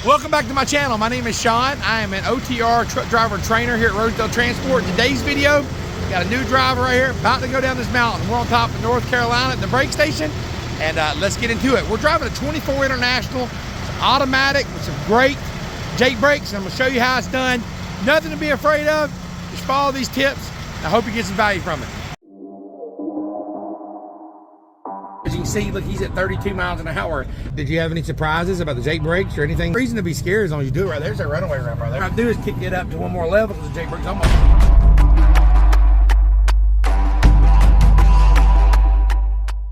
Welcome back to my channel. My name is Shawn. I am an OTR truck driver trainer here at Rosedale Transport. Today's video, got a new driver right here, about to go down this mountain. We're on top of North Carolina at the brake station, and let's get into it. We're driving a 24 International. It's automatic with some great Jake brakes, and I'm gonna show you how it's done. Nothing to be afraid of. Just follow these tips. I hope you get some value from it. As you can see, look, he's at 32 miles an hour. Did you have any surprises about the Jake brakes or anything? Reason to be scared as long as you do it right there. There's a runaway ramp right there. What I do is kick it up to one more level because the Jake brakes almost.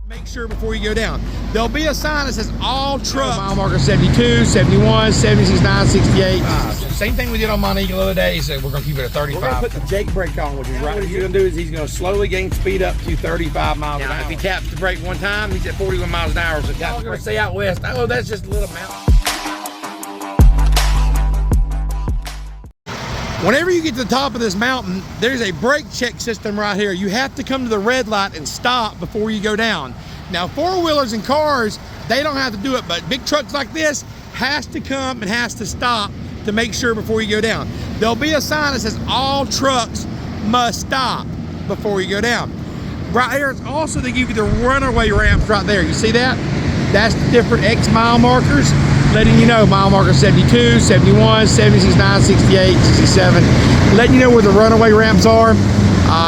Make sure before you go down. There'll be a sign that says all trucks. Mile marker 72, 71, 76, 9, 68. Same thing we did on Mount Eagle the other day. He said we're gonna keep it at 35. We're gonna put the Jake brake on, which is right. What he's gonna do is he's gonna slowly gain speed up to 35 miles an hour. If he taps the brake one time, he's at 41 miles an hour. So I'm gonna say out west, oh, that's just a little mountain. Whenever you get to the top of this mountain, there's a brake check system right here. You have to come to the red light and stop before you go down. Now, four-wheelers and cars, they don't have to do it, but big trucks like this has to come and has to stop to make sure before you go down. There'll be a sign that says all trucks must stop before you go down. Right here, it's also they give you the runaway ramps right there. You see that? That's the different X mile markers, letting you know mile marker 72, 71, 76, 9, 68, 67, letting you know where the runaway ramps are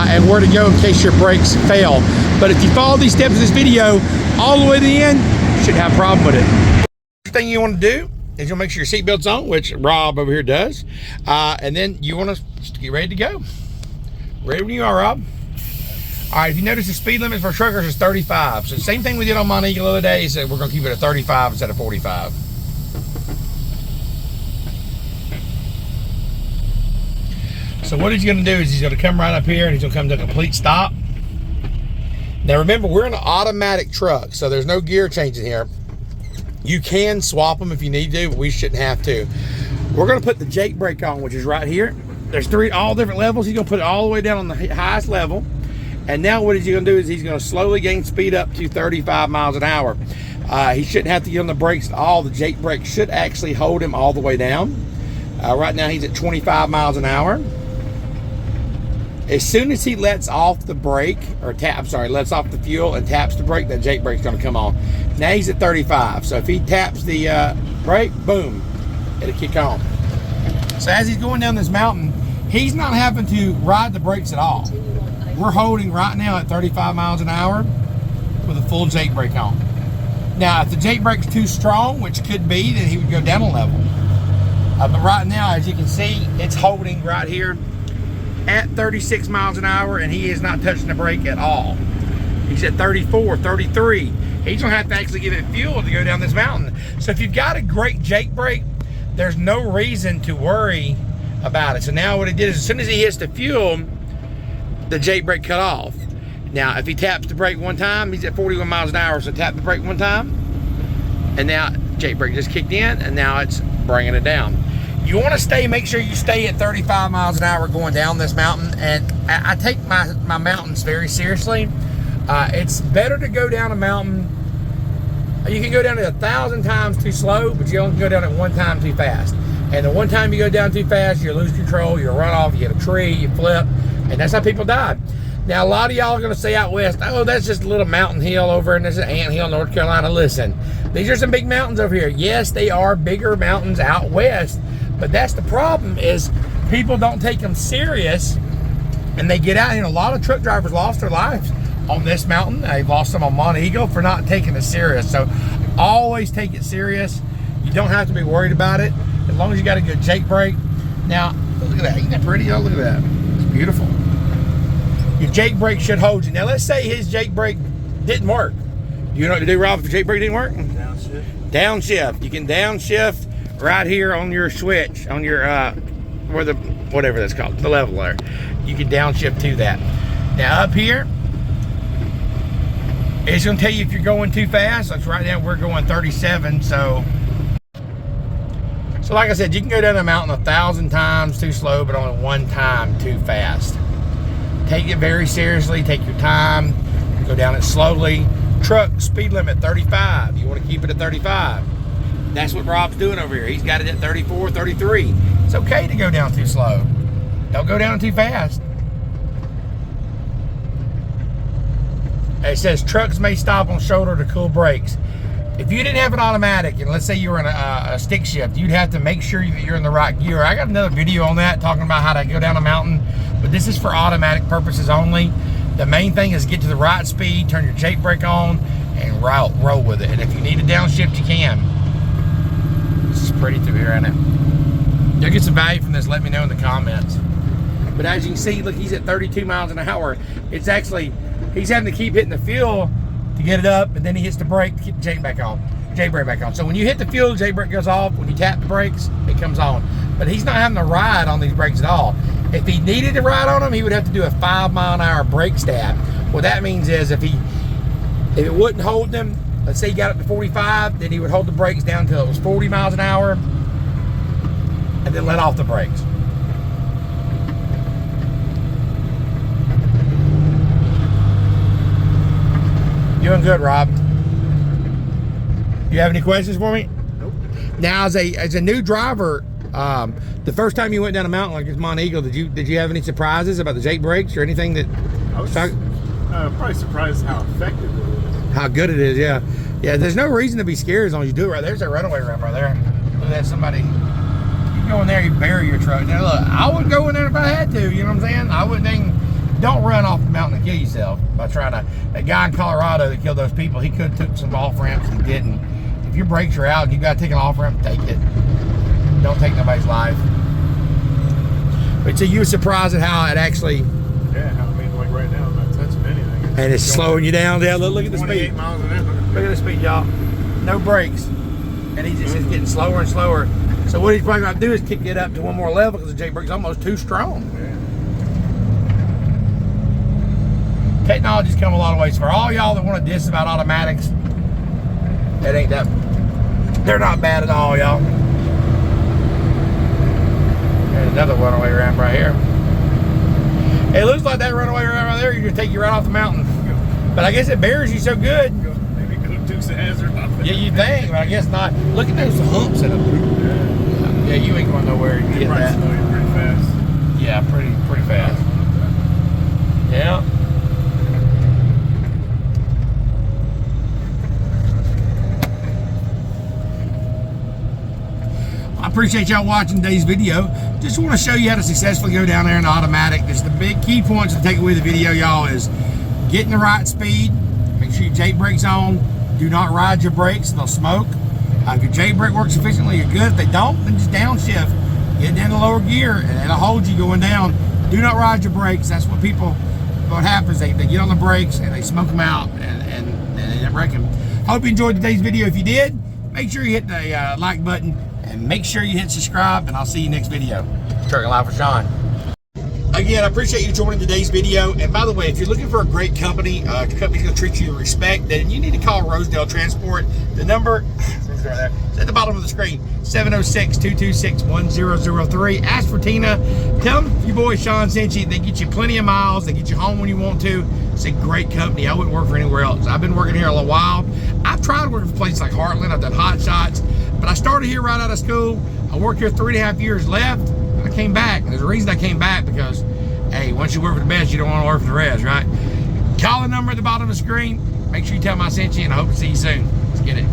and where to go in case your brakes fail. But if you follow these steps in this video all the way to the end, you shouldn't have a problem with it. First thing you want to do is you'll make sure your seatbelt's on, which Rob over here does. And then you want to get ready to go. Ready when you are, Rob. All right, if you notice the speed limit for truckers is 35. So the same thing we did on Mount Eagle the other day, so we're gonna keep it at 35 instead of 45. So what he's gonna do is he's gonna come right up here and he's gonna come to a complete stop. Now remember, we're in an automatic truck, so there's no gear changing here. You can swap them if you need to, but we shouldn't have to. We're gonna put the Jake brake on, which is right here. There's all different levels. He's gonna put it all the way down on the highest level. And now what he's gonna do is he's gonna slowly gain speed up to 35 miles an hour. He shouldn't have to get on the brakes at all. The Jake brake should actually hold him all the way down. Right now he's at 25 miles an hour. As soon as he lets off the brake, lets off the fuel and taps the brake, that Jake brake's gonna come on. Now he's at 35. So if he taps the brake, boom, it'll kick on. So as he's going down this mountain, he's not having to ride the brakes at all. We're holding right now at 35 miles an hour with a full Jake brake on. Now, if the Jake brake's too strong, which could be, then he would go down a level. But right now, as you can see, it's holding right here at 36 miles an hour, and he is not touching the brake at all. He's at 34, 33. He's gonna have to actually give it fuel to go down this mountain. So if you've got a great Jake brake, there's no reason to worry about it. So now what he did is as soon as he hits the fuel, the Jake brake cut off. Now, if he taps the brake one time, he's at 41 miles an hour, so tap the brake one time, and now Jake brake just kicked in, and now it's bringing it down. You want to make sure you stay at 35 miles an hour going down this mountain, and I take my mountains very seriously. It's better to go down a mountain. You can go down it 1,000 times too slow, but you only go down it one time too fast. And the one time you go down too fast, you lose control, you run off, you hit a tree, you flip, and that's how people died. Now, a lot of y'all are gonna say out west, oh, that's just a little mountain hill over in this ant hill, North Carolina. Listen, these are some big mountains over here. Yes, they are bigger mountains out west, but that's the problem is people don't take them serious and they get out here. A lot of truck drivers lost their lives on this mountain. They've lost them on Mount Eagle for not taking it serious. So always take it serious. You don't have to be worried about it as long as you got a good Jake brake. Now, look at that. Isn't that pretty? Oh, look at that. It's beautiful. Your Jake brake should hold you. Now, let's say his Jake brake didn't work. You know what to do, Rob, if the Jake brake didn't work? Downshift. Downshift. You can downshift right here on your switch, on your, whatever that's called, the level there. You can downshift to that. Now, up here, it's going to tell you if you're going too fast. Like right now, we're going 37, so like I said, you can go down the mountain 1,000 times too slow, but only one time too fast. Take it very seriously. Take your time. Go down it slowly. Truck speed limit 35. You want to keep it at 35. That's what Rob's doing over here. He's got it at 34, 33. It's okay to go down too slow. Don't go down too fast. It says trucks may stop on shoulder to cool brakes. If you didn't have an automatic, and let's say you were in a stick shift, you'd have to make sure that you're in the right gear. I got another video on that talking about how to go down a mountain, but this is for automatic purposes only. The main thing is get to the right speed, turn your Jake brake on, and roll with it. And if you need to downshift, you can. This is pretty through here, isn't it? You'll get some value from this. Let me know in the comments. But as you can see, look, he's at 32 miles an hour. It's actually, he's having to keep hitting the fuel to get it up, and then he hits the brake to keep the Jake brake back on. So when you hit the fuel, the Jake brake goes off. When you tap the brakes, it comes on. But he's not having to ride on these brakes at all. If he needed to ride on them, he would have to do a 5-mile-an-hour brake stab. What that means is if it wouldn't hold them, let's say he got up to 45, then he would hold the brakes down until it was 40 miles an hour, and then let off the brakes. Doing good, Rob. You have any questions for me? Nope. Now, as a new driver, the first time you went down a mountain like this Mont Eagle, did you have any surprises about the Jake brakes or anything that? I was probably surprised how effective it is. How good it is, yeah. Yeah, there's no reason to be scared as long as you do it right. There's that runaway ramp right there. Look at that, somebody. You go in there, you bury your truck. Now look, I would go in there if I had to. You know what I'm saying? I wouldn't even. Don't run off the mountain and kill yourself by trying to. That guy in Colorado that killed those people, he could have took some off ramps and didn't. If your brakes are out and you got to take an off ramp, take it. Don't take nobody's life. But so you were surprised at how it actually. Yeah, I mean, like right now, I'm not touching anything. And it's slowing you down. There, look at the speed. 28 miles an hour. Look at the speed, y'all. No brakes, and he's just getting slower and slower. So what he's probably going to do is kick it up to one more level because the Jake brake's almost too strong. Yeah. Technology's come a lot of ways. For all y'all that want to diss about automatics, that ain't that. They're not bad at all, y'all. There's another runaway ramp right here. It looks like that runaway ramp right there, you're gonna take you right off the mountain. But I guess it bears you so good. Maybe go too fast or nothing. Yeah, you think, but I guess not. Look at those humps in them. Yeah, you ain't going nowhere to get that. Pretty fast. Yeah, pretty fast. Yeah. I appreciate y'all watching today's video. Just want to show you how to successfully go down there in the automatic. Just the big key points to take away the video, y'all, is getting the right speed. Make sure your Jake brake's on. Do not ride your brakes, they'll smoke. If your Jake brake works efficiently, you're good. If they don't, then just downshift. Get down to lower gear, and it'll hold you going down. Do not ride your brakes. That's what happens. They get on the brakes, and they smoke them out, and they end up wrecking. Hope you enjoyed today's video. If you did, make sure you hit the like button, and make sure you hit subscribe, and I'll see you next video. Trucking Live for Shawn. Again, I appreciate you joining today's video. And by the way, if you're looking for a great company, a company's going to treat you with respect, then you need to call Rosedale Transport. The number is right there. It's at the bottom of the screen, 706-226-1003. Ask for Tina. Tell them your boy Shawn sent you. They get you plenty of miles. They get you home when you want to. It's a great company. I wouldn't work for anywhere else. I've been working here a little while. I've tried working for places like Heartland. I've done Hot Shots. But I started here right out of school. I worked here 3.5 years left. I came back. There's a reason I came back, because, hey, once you work for the best, you don't want to work for the rest, right? Call the number at the bottom of the screen. Make sure you tell them I sent you, and I hope to see you soon. Let's get it.